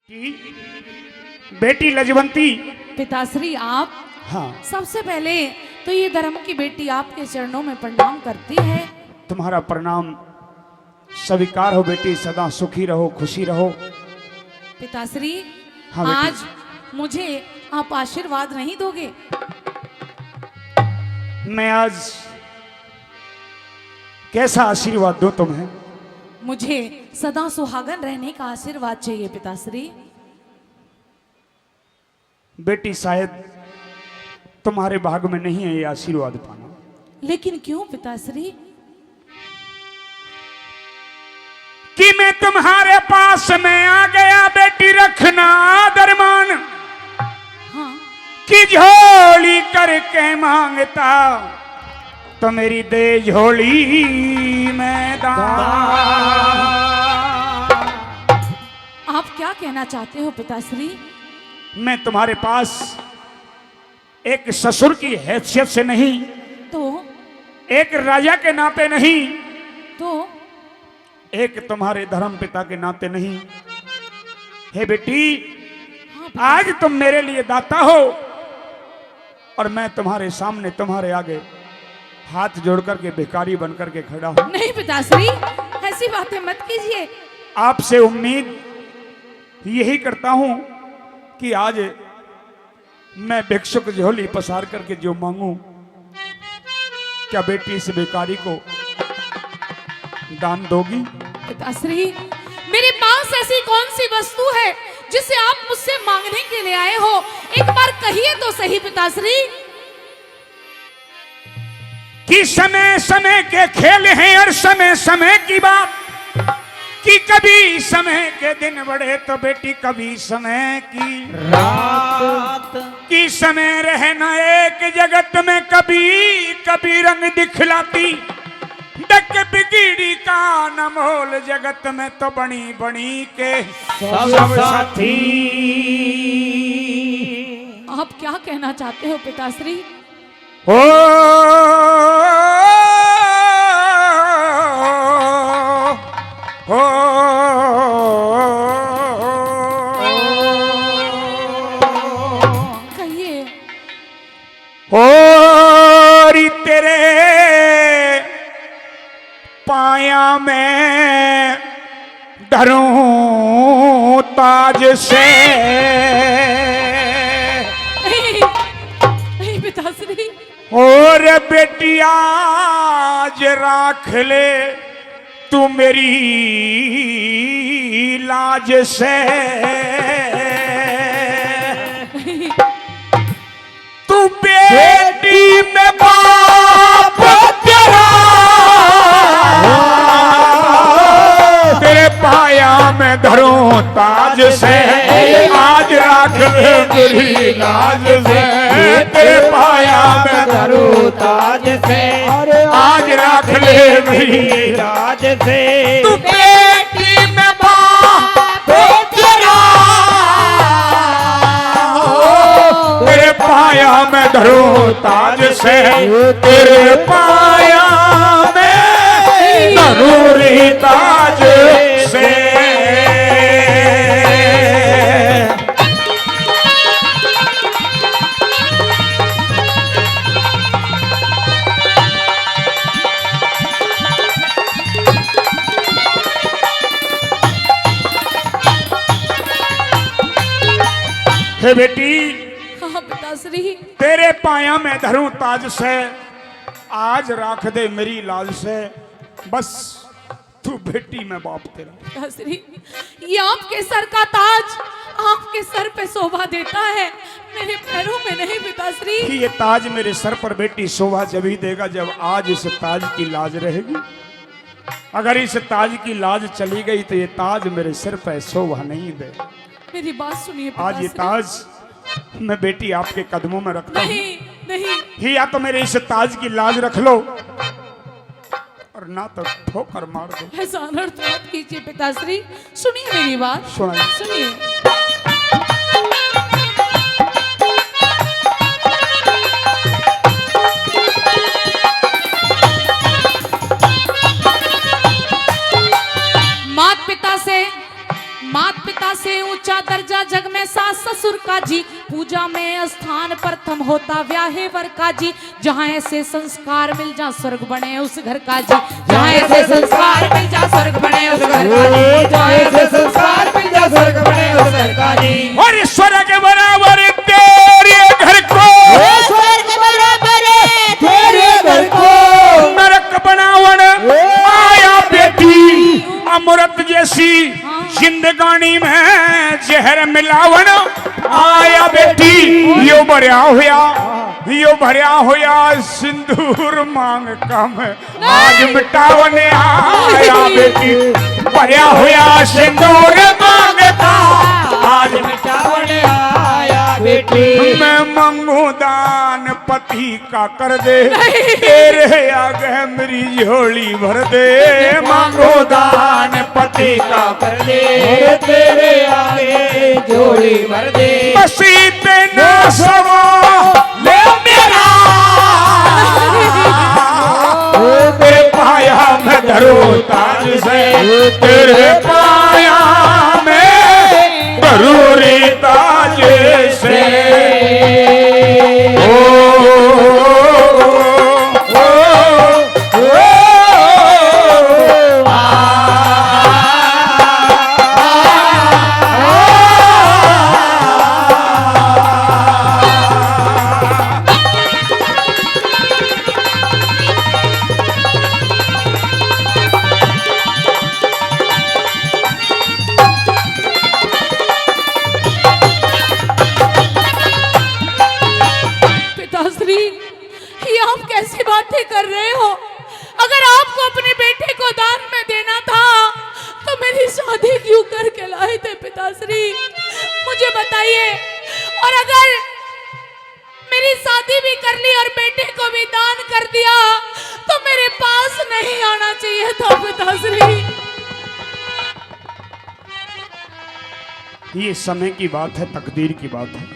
बेटी लजवंती। पिताश्री आप हाँ, सबसे पहले तो ये धर्म की बेटी आपके चरणों में प्रणाम करती है। तुम्हारा प्रणाम स्वीकार हो बेटी, सदा सुखी रहो, खुशी रहो। पिताश्री हाँ बेटी। आज मुझे आप आशीर्वाद नहीं दोगे? मैं आज कैसा आशीर्वाद दूं तुम्हें? मुझे सदा सुहागन रहने का आशीर्वाद चाहिए पिताश्री। बेटी शायद तुम्हारे भाग में नहीं है ये आशीर्वाद पाना। लेकिन क्यों पिताश्री? कि मैं तुम्हारे पास में आ गया बेटी, रखना आदरमान हाँ कि झोली करके मांगता तो मेरी दे झोली में दान। आप क्या कहना चाहते हो पिताश्री? मैं तुम्हारे पास एक ससुर की हैसियत से नहीं, तो एक राजा के नाते नहीं, तो एक तुम्हारे धर्म पिता के नाते नहीं। हे बेटी, हाँ आज तुम मेरे लिए दाता हो और मैं तुम्हारे सामने तुम्हारे आगे हाथ जोड़ करके भिखारी बन करके खड़ा हूं। नहीं पिताश्री, ऐसी बातें मत कीजिए। आपसे उम्मीद यही करता हूं कि आज मैं भिक्षुक झोली पसार करके जो मांगू, क्या बेटी इस भिखारी को दान दोगी? पिताश्री मेरे पास ऐसी कौन सी वस्तु है जिसे आप मुझसे मांगने के लिए आए हो? एक बार कहिए तो सही पिताश्री। कि समय समय के खेल हैं और समय समय की बात, कि कभी समय के दिन बड़े तो बेटी कभी समय की रात, कि समय रहना एक जगत में कभी कभी रंग दिखलाती, डक बिगड़ी का न मोल जगत में तो बनी बनी के सब साथी। आप क्या कहना चाहते हो पिताश्री? ओ कहिए। और तेरे पाया में धरूं ताज से। नहीं, नहीं पिताश्री। और बेटिया आज राख ले तू मेरी लाज से। तू बेटी में बाप तेरा, तेरे पाया में धरूं ताज से, आज राख ले मेरी लाज से। तेरे पाया में धरूं ताज से, आज राख ले मेरी लाज से। तू बेटी में बाप तेरा, तेरे पाया में धरूं ताज से, तेरे पाया में धरूं ताज से। हे बेटी, हाँ पिताश्री। तेरे पाया में धरूं ताज से, आज राख दे मेरी लाज से। बस तू बेटी में बाप तेरा। पिताश्री ये आपके सर का ताज आपके सर पे शोभा देता है, मेरे पैरों में नहीं पिताश्री। कि ये ताज मेरे सर पर बेटी शोभा जब ही देगा जब आज इस ताज की लाज रहेगी। अगर इस ताज की लाज चली गई तो ये ताज मेरे सिर पर शोभा नहीं दे। मेरी बात सुनिए आज ये पिताश्री। ताज मैं बेटी आपके कदमों में रखता हूँ। नहीं नहीं, ही या तो मेरे इस ताज की लाज रख लो और ना तो ठोकर मार दो। ऐसा अनर्थ मत कीजिए पिताश्री। सुनिए मेरी बात, सुनाइए। सुनिए। मात पिता से ऊंचा दर्जा जग में सास ससुर का जी, पूजा में स्थान प्रथम होता व्याहे वर का जी। जहाँ ऐसे संस्कार मिल जा स्वर्ग बने उस घर का जी, जहाँ ऐसे संस्कार मिल जा स्वर्ग बने उस घर का जी, जहाँ ऐसे संस्कार मिल जा स्वर्ग बने उस घर का जी। और स्वर्ग बराबर तेरे घर को, स्वर्ग बराबर तेरे घर को, नरक बनावन आया बेटी, अमृत जैसी जिंदगानी में जहर मिलावन आया बेटी। यो भरया होया सिंदूर मांग कम, आज मिटावन आया बेटी। भरया होया सिंदूर मांगता, आज मिटावन आया बेटी। मैं मांगू दान पति का कर दे, तेरे आगे मेरी झोली भर दे। मांगो दान पति का कर दे, तेरे आगे झोली भर दे। मसीह पे ना सवो ले मेरा, तेरे पाया में धरो ताज से, तेरे पाया में धरो रे ताज से। कैसी बातें कर रहे हो? अगर आपको अपने बेटे को दान में देना था तो मेरी शादी क्यों करके लाए थे पिताश्री, मुझे बताइए। और अगर मेरी शादी भी कर ली और बेटे को भी दान कर दिया तो मेरे पास नहीं आना चाहिए था पिताश्री। ये समय की बात है, तकदीर की बात है।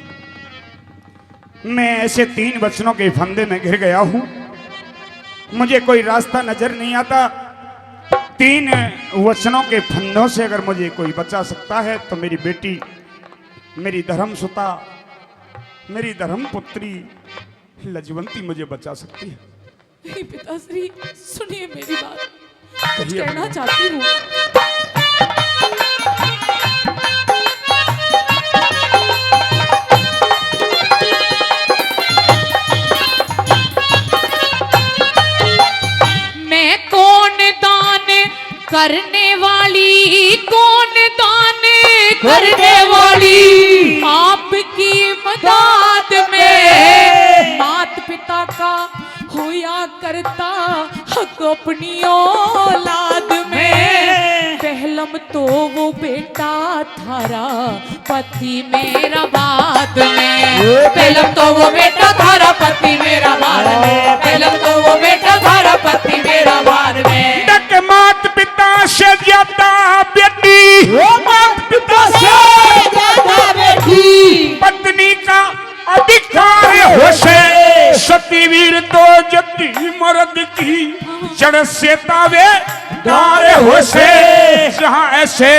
मैं ऐसे 3 वचनों के फंदे में घिर गया हूं, मुझे कोई रास्ता नजर नहीं आता। 3 वचनों के फंदों से अगर मुझे कोई बचा सकता है तो मेरी बेटी, मेरी धर्मसुता, मेरी धर्मपुत्री लजवंती मुझे बचा सकती है। नहीं पिताश्री, सुनिए मेरी बात, कुछ कहना चाहती हूँ। करने वाली कौन दान करने वाली, आपकी मदद में मात पिता का होया करता हक अपनी औलाद में। पहलम तो वो बेटा थारा पति मेरा बाद में, पहलम तो वो बेटा थारा पति मेरा बाद में, पहलम तो वो बेटा थारा पति मेरा बाद में। मात पिता से ज्यादा बेटी, मात पिता से ज्यादा बेटी, पत्नी का अधिकार हो से। सतीवीर तो जति मर्द की जड़ से तावे दार हो से। जहाँ ऐसे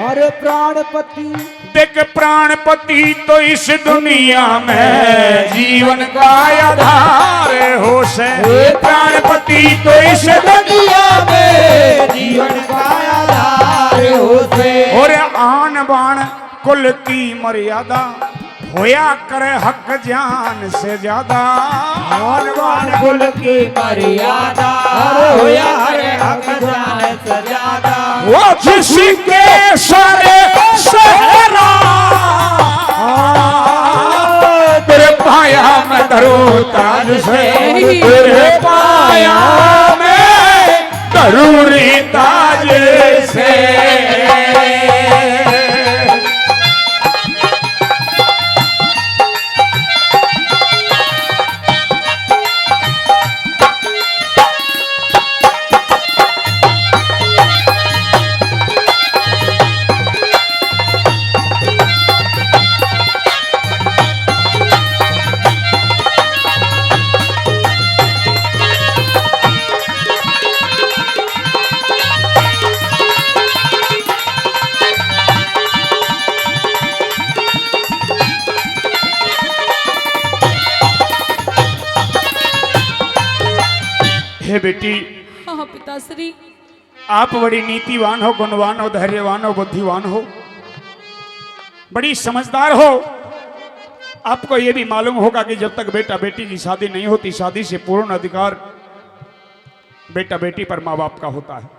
और प्राणपति, देख प्राणपति तो इस दुनिया में जीवन का आधार हो से। प्राणपति तो इस दुनिया में जीवन का आधार हो से। और आन बाण कुल की मर्यादा होया करे हक जान से ज्यादा। आन बाण कुल की मर्यादा होया करे हक जान से ज्यादा। वो जिसके सारे सहरा, तेरे पाया में धरो ताज से, तेरे पाया में धरूरी ताज से। है बेटी, हाँ पिताश्री। आप बड़ी नीतिवान हो, गुणवान हो, धैर्यवान हो, बुद्धिवान हो, बड़ी समझदार हो। आपको यह भी मालूम होगा कि जब तक बेटा बेटी की शादी नहीं होती, शादी से पूर्ण अधिकार बेटा बेटी पर माँ बाप का होता है,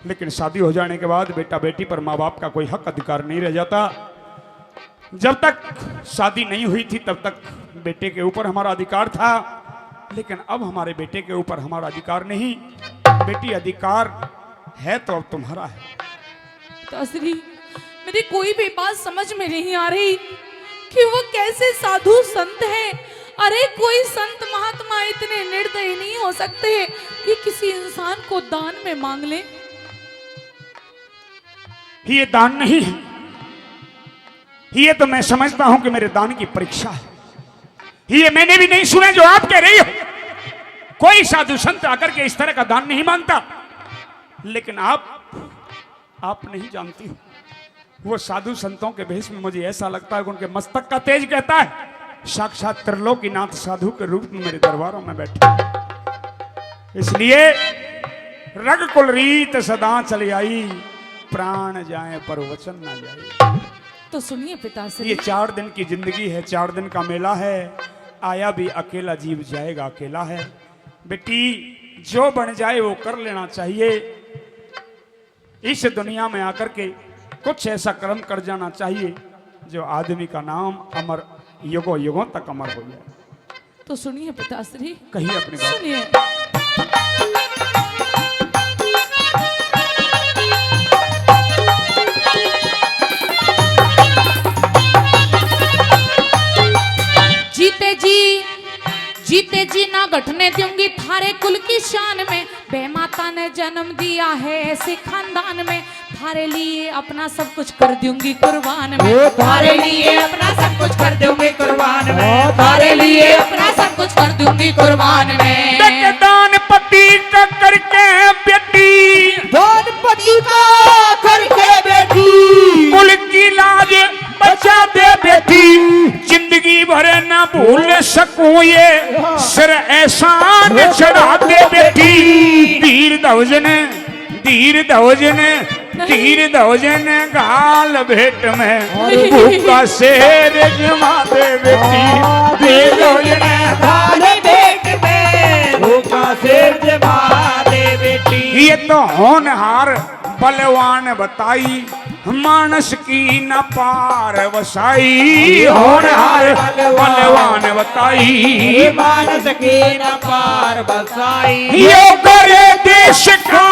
लेकिन शादी हो जाने के बाद बेटा बेटी पर माँ बाप का कोई हक अधिकार नहीं रह जाता। जब तक शादी नहीं हुई थी तब तक बेटे के ऊपर हमारा अधिकार था, लेकिन अब हमारे बेटे के ऊपर हमारा अधिकार नहीं। बेटी अधिकार है तो अब तुम्हारा है। पिताश्री, मेरी कोई भी बात समझ में नहीं आ रही कि वो कैसे साधु संत है। अरे कोई संत महात्मा इतने निर्दयी नहीं हो सकते कि किसी इंसान को दान में मांग ले। ये दान नहीं है, ये तो मैं समझता हूं कि मेरे दान की परीक्षा है। ये मैंने भी नहीं सुना जो आप कह रही हो। कोई साधु संत आकर के इस तरह का दान नहीं मांगता, लेकिन आप नहीं जानती हो। वो साधु संतों के भेष में मुझे ऐसा लगता है कि उनके मस्तक का तेज कहता है साक्षात त्रिलोकीनाथ साधु के रूप में मेरे दरबारों में बैठे। इसलिए रग कुल रीत सदा चली आई, प्राण जाए पर वचन ना जाए। तो सुनिए पिताश्री, ये 4 दिन की जिंदगी है, 4 दिन का मेला है। आया भी अकेला, जीव जाएगा अकेला है। बेटी, जो बन जाए वो कर लेना चाहिए। इस दुनिया में आकर के कुछ ऐसा कर्म कर जाना चाहिए जो आदमी का नाम अमर, युगों युगों तक अमर हो जाए। तो सुनिए पिताश्री, कहिए अपनी बात। सुनिए। जीते जी ना घटने दूंगी थारे कुल की शान में। बेमाता ने जन्म दिया है ऐसे खानदान में, थारे लिए अपना सब कुछ कर दूंगी कुर्बान में। थारे लिए अपना सब कुछ कर दूंगी कुर्बान में। थारे लिए अपना सब कुछ कर दूंगी कुर्बान में। दान पति का करके बेटी, दान पति का करके बेटी, कुल की लाज बचा दे बेटी। जिंदगी भर न भूल सकूं ये सिर एहसान चढ़ा दे बेटी। धीर धवजन धीर धवजन धीर धवजन गाल भेंट में भूखा शेर जमा दे बेटी। धीर धवजन गाल भेंट में भूखा शेर जमा दे बेटी। ये तो होनहार बलवान बताई, मानस की न पार वसाई। होनहार बलवान बताई, मानस की न पार बसाई। यो करे देश का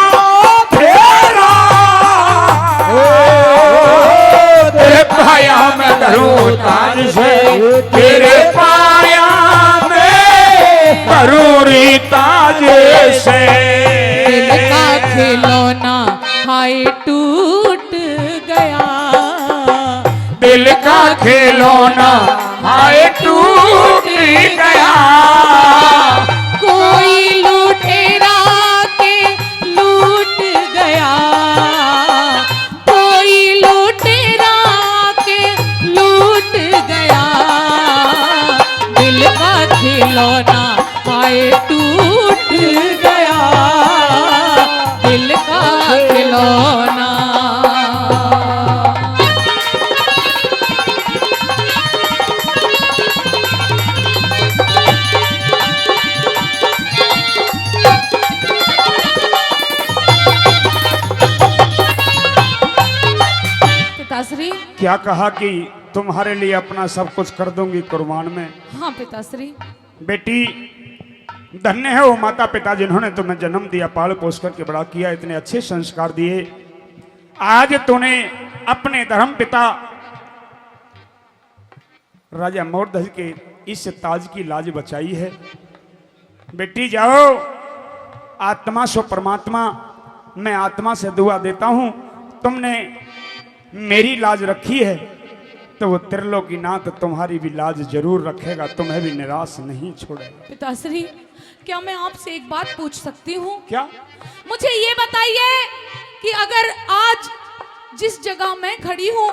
फेरा, तेरे पाया में करूं ताज से, तेरे पाया में करूं री ताज से। दिल का खिलौना हाय टूट गया, दिल का खिलौना हाय टूट गया। कोई लुटेरा के लूट गया, कोई लुटेरा के लूट गया। दिल का खिलौना हाय टूट गया, दिल का खिलौना। पिताश्री, क्या कहा कि तुम्हारे लिए अपना सब कुछ कर दूंगी कुर्बान में। हाँ पिताश्री। बेटी, धन्य है वो माता पिता जिन्होंने तुम्हें जन्म दिया, पाल पोस करके बड़ा किया, इतने अच्छे संस्कार दिए। आज तूने अपने धर्म पिता राजा मोरध्वज के इस ताज की लाज बचाई है। बेटी जाओ, आत्मा सो परमात्मा, मैं आत्मा से दुआ देता हूं। तुमने मेरी लाज रखी है तो वो त्रिलोकीनाथ तुम्हारी भी लाज जरूर रखेगा, तुम्हें भी निराश नहीं छोड़ेगा। पिताश्री, क्या मैं आपसे एक बात पूछ सकती हूँ? क्या? मुझे ये बताइए कि अगर आज जिस जगह मैं खड़ी हूँ,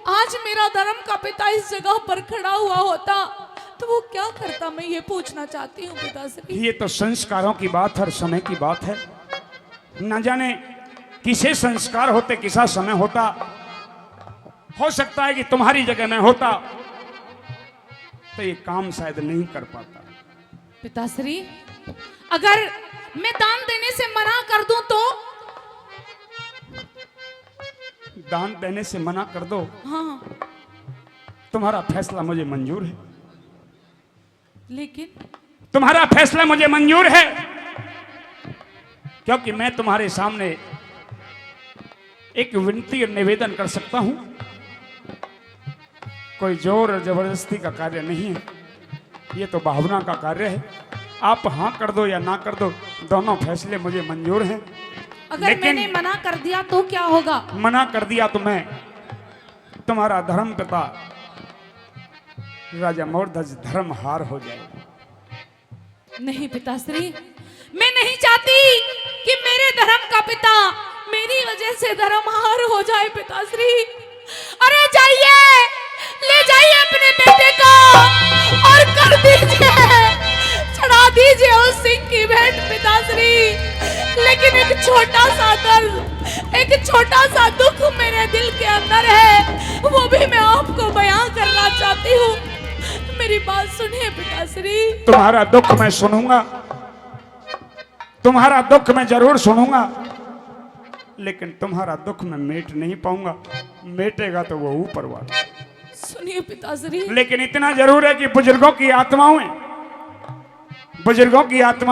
आज मेरा धर्म का पिता इस जगह पर खड़ा हुआ होता, तो वो क्या करता, मैं ये पूछना चाहती हूँ पिताश्री। ये तो संस्कारों की बात हर समय की बात है। न जाने किसे संस्कार होते, किसा समय होता। हो सकता है कि तुम्हारी जगह में होता तो ये काम शायद नहीं कर पाता। पिताश्री, अगर मैं दान देने से मना कर दूं तो? दान देने से मना कर दो? हाँ, तुम्हारा फैसला मुझे मंजूर है। लेकिन तुम्हारा फैसला मुझे मंजूर है, क्योंकि मैं तुम्हारे सामने एक विनती और निवेदन कर सकता हूं। कोई जोर और जबरदस्ती का कार्य नहीं है, ये तो भावना का कार्य है। आप हाँ कर दो या ना कर दो, दोनों फैसले मुझे मंजूर हैं। अगर मैंने मना कर दिया तो क्या होगा? मना कर दिया तो मैं तुम्हारा धर्म पिता राजा मोरध्वज धर्महार हो जाएगा। नहीं पिताश्री, मैं नहीं चाहती कि मेरे धर्म का पिता मेरी वजह से धर्महार हो जाए पिताश्री। अरे जाइए, ले जाइए अपने बेटे को और कर दीजिए, चढ़ा दीजिए उस सिंह की भेंट पिताश्री। लेकिन एक छोटा सा दर्द, एक छोटा सा दुख मेरे दिल के अंदर है, वो भी मैं आपको बयां करना चाहती हूँ। मेरी बात सुनिए पिताश्री। तुम्हारा दुख मैं सुनूंगा, तुम्हारा दुख मैं जरूर सुनूंगा, लेकिन तुम्हारा दुख मैं मेट नहीं पाऊंगा। मेटेगा तो वो ऊपर वाला। सुनिए पिताश्री, लेकिन इतना जरूर है कि बुजुर्गों की आत्माओं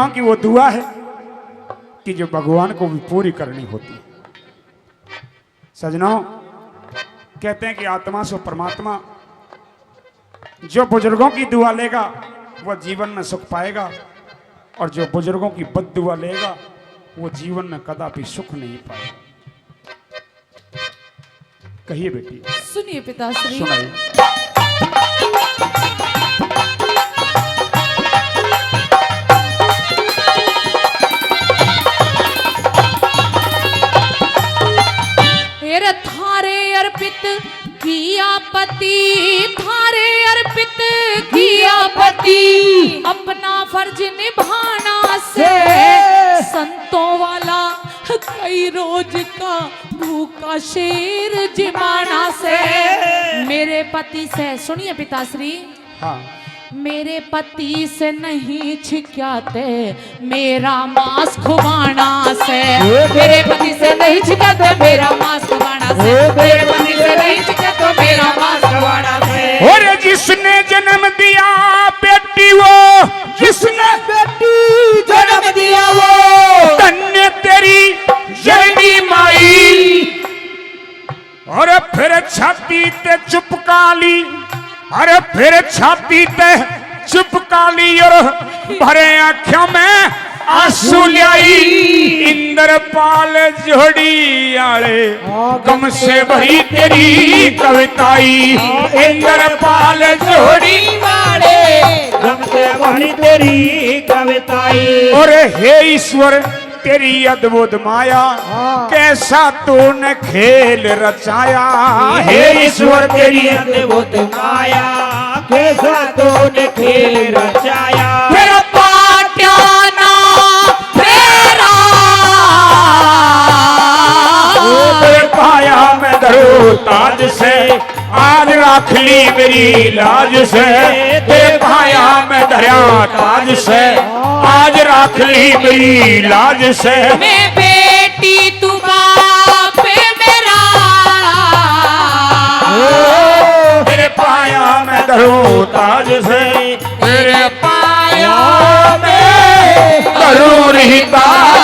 की वो दुआ है कि जो भगवान को भी पूरी करनी होती है। सजनों, कहते हैं कि आत्मा से परमात्मा, जो बुजुर्गों की दुआ लेगा वह जीवन में सुख पाएगा, और जो बुजुर्गों की बद दुआ लेगा वो जीवन में कदापि सुख नहीं पाएगा। कहिए बेटी। सुनिए पिताश्री। सुनाइए। थारे अर्पित किया पति, थारे अर्पित किया पति, अपना फर्ज निभाना से संतों वाला कई रोज का भूखा शेर जिमाना से। मेरे पति से, सुनिए पिताश्री, हाँ, मेरे पति से नहीं छिक्याते मेरा मांस खुबाना से। मेरे पति से नहीं छिक्याते मेरा मांस खुबाना से। मेरे पति से नहीं छिक्याते मेरा मांस खुबाना से। और जिसने जन्म दिया बेटी, वो जिसने बेटी जन्म दिया वो धन्य तेरी जननी माई। और फिर छाती ते चुपकाली, अरे फिर छाती ते चुपकाली, और भरे आँखों में आंसू लाई। इंद्रपाल जोड़ी आड़े गम से भरी तेरी कविताई। इंद्रपाल जोड़ी वाले गम से भरी तेरी कविताई। और हे ईश्वर तेरी अद्भुत माया, कैसा तूने खेल रचाया। हे ईश्वर तेरी अद्भुत माया, कैसा तूने खेल रचाया। फिर पाट्याना फेरा, तेरे पाया मैं धरू ताज से, आज राख ली मेरी लाज से। तेरे पाया मैं धरा ताज से, आज राख ली मेरी लाज से। मैं बेटी तू बाप मेरा, तेरे पाया मैं धरू ताज से, तेरे पाया मैं धरू रही ताज